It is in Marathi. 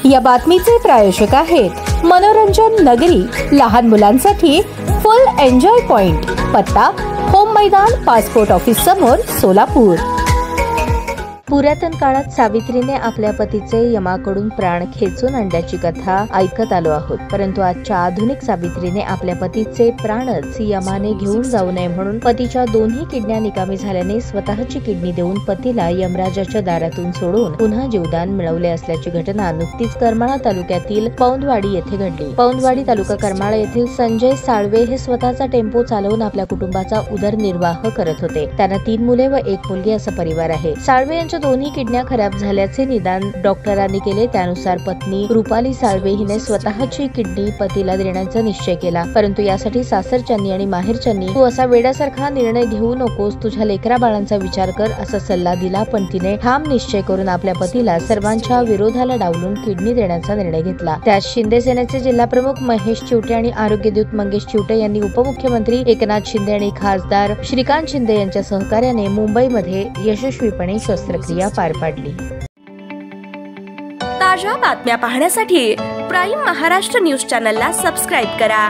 या बातमीचे प्रायोजक आहेत मनोरंजन नगरी, लहान मुलांसाठी फुल एन्जॉय पॉइंट, पत्ता होम मैदान, पासपोर्ट ऑफिस समोर, सोलापूर। पुरातन काळात सावित्रीने आपल्या पतीचे यमाकडून प्राण खेचून आणल्याची कथा ऐकत आलो आहोत, परंतु आजच्या आधुनिक सावित्रीने आपल्या पतीचे प्राणच यमाने घेऊन जाऊ नये म्हणून पतीच्या दोन्ही किडन्या निकामी झाल्याने स्वतःची किडनी देऊन पतीला यमराजाच्या दारातून सोडून पुन्हा जीवदान मिळवले असल्याची घटना नुकतीच करमाळा तालुक्यातील पौंदवाडी येथे घडली। पौंदवाडी तालुका करमाळा येथील संजय साळवे हे स्वतःचा टेम्पो चालवून आपल्या कुटुंबाचा उदरनिर्वाह करत होते। त्यांना 3 मुले व 1 मुलगी असा परिवार आहे। साळवे यांच्या दोन्ही किडन्या खराब झाल्याचे निदान डॉक्टरांनी केले। त्यानुसार पत्नी रुपाली साळवे हिने स्वतःची किडनी पतीला देण्याचा निश्चय केला, परंतु यासाठी सासरच्यांनी आणि माहेरच्यांनी तू असा वेड्यासारखा निर्णय घेऊ नकोस, तुझ्या लेकरा बाळांचा विचार कर असा सल्ला दिला, पण तिने ठाम निश्चय करून आपल्या पतीला सर्वांच्या विरोधाला डावलून किडनी देण्याचा निर्णय घेतला। त्यात शिंदे सेनेचे जिल्हाप्रमुख महेश चिवटे आणि आरोग्यदूत मंगेश चिवटे यांनी उपमुख्यमंत्री एकनाथ शिंदे आणि खासदार श्रीकांत शिंदे यांच्या सहकार्याने मुंबईमध्ये यशस्वीपणे शस्त्रक्रिया पार पाडली। ताज्या बातम्या पाहण्यासाठी प्राईम महाराष्ट्र न्यूज चॅनलला सबस्क्राईब करा।